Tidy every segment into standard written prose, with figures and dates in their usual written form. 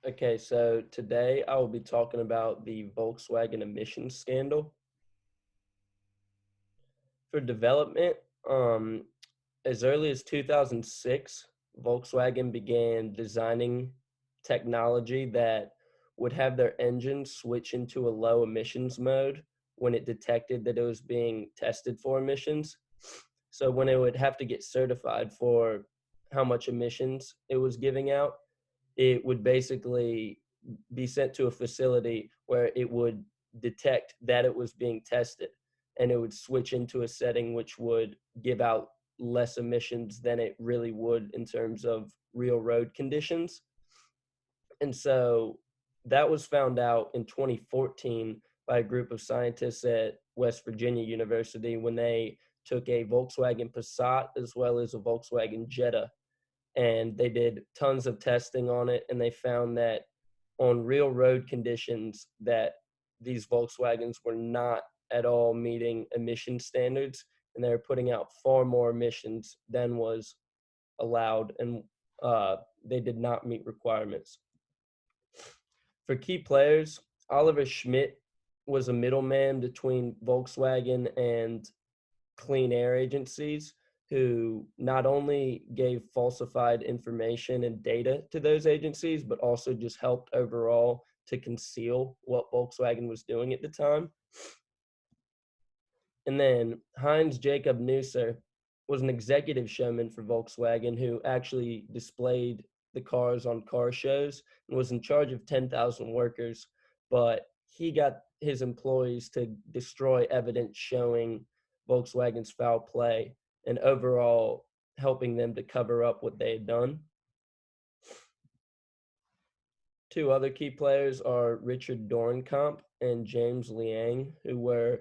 Okay, so today I will be talking about the Volkswagen emissions scandal. For development, as early as 2006, Volkswagen began designing technology that would have their engines switch into a low emissions mode when it detected that it was being tested for emissions. So when it would have to get certified for how much emissions it was giving out, it would basically be sent to a facility where it would detect that it was being tested, and it would switch into a setting which would give out less emissions than it really would in terms of real road conditions. And so that was found out in 2014 by a group of scientists at West Virginia University when they took a Volkswagen Passat as well as a Volkswagen Jetta, and they did tons of testing on it, and they found that on real road conditions that these Volkswagens were not at all meeting emission standards, and they were putting out far more emissions than was allowed, and they did not meet requirements. For key players, Oliver Schmidt was a middleman between Volkswagen and clean air agencies who not only gave falsified information and data to those agencies, but also just helped overall to conceal what Volkswagen was doing at the time. And then Heinz Jacob Neusser was an executive showman for Volkswagen who actually displayed the cars on car shows and was in charge of 10,000 workers, but he got his employees to destroy evidence showing Volkswagen's foul play and overall helping them to cover up what they had done. Two other key players are Richard Dorenkamp and James Liang, who were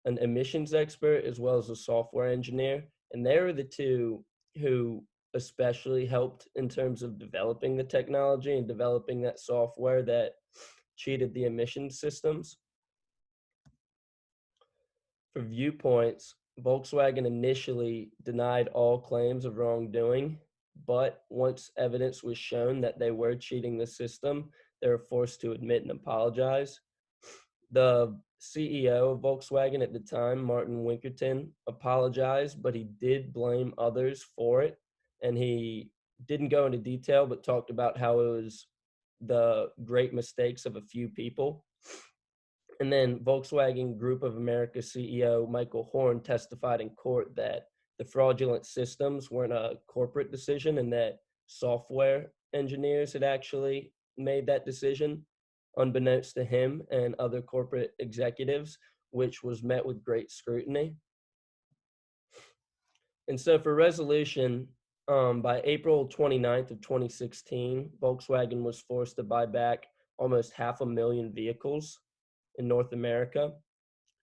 an emissions expert as well as a software engineer. And they were the two who especially helped in terms of developing the technology and developing that software that cheated the emissions systems. For viewpoints, Volkswagen initially denied all claims of wrongdoing, but once evidence was shown that they were cheating the system, they were forced to admit and apologize. The CEO of Volkswagen at the time, Martin Winkerton, apologized, but he did blame others for it. And he didn't go into detail, but talked about how it was the great mistakes of a few people. And then Volkswagen Group of America CEO Michael Horn testified in court that the fraudulent systems weren't a corporate decision and that software engineers had actually made that decision, unbeknownst to him and other corporate executives, which was met with great scrutiny. And so for resolution, by April 29th of 2016, Volkswagen was forced to buy back almost 500,000 vehicles in North America.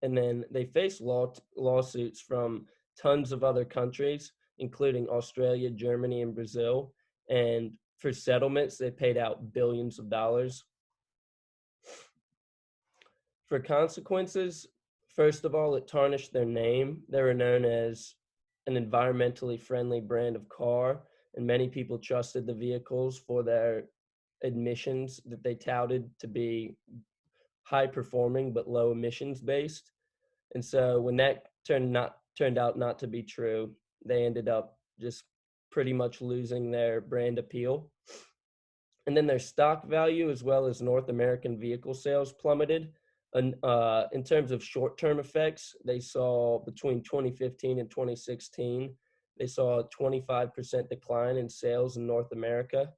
And then they faced lawsuits from tons of other countries, including Australia, Germany, and Brazil. And for settlements, they paid out billions of dollars. For consequences, first of all, it tarnished their name. They were known as an environmentally friendly brand of car, and many people trusted the vehicles for their emissions that they touted to be high performing but low emissions based. And so when that turned out not to be true, they ended up just pretty much losing their brand appeal. And then their stock value as well as North American vehicle sales plummeted. And in terms of short-term effects, they saw between 2015 and 2016, they saw a 25% decline in sales in North America.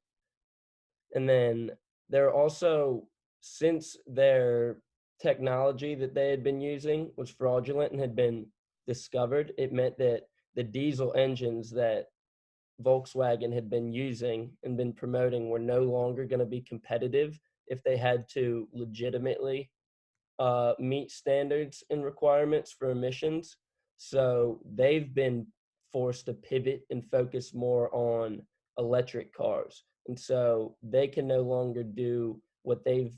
And then they're also, since their technology that they had been using was fraudulent and had been discovered, it meant that the diesel engines that Volkswagen had been using and been promoting were no longer going to be competitive if they had to legitimately meet standards and requirements for emissions. So they've been forced to pivot and focus more on electric cars. And so they can no longer do what they've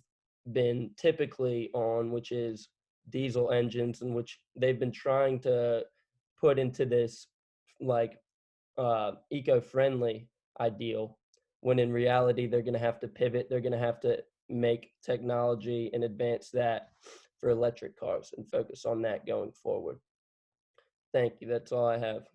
been typically on, which is diesel engines, and which they've been trying to put into this like eco-friendly ideal. when in reality they're going to have to pivot. They're going to have to make technology and advance that for electric cars and focus on that going forward. Thank you. That's all I have.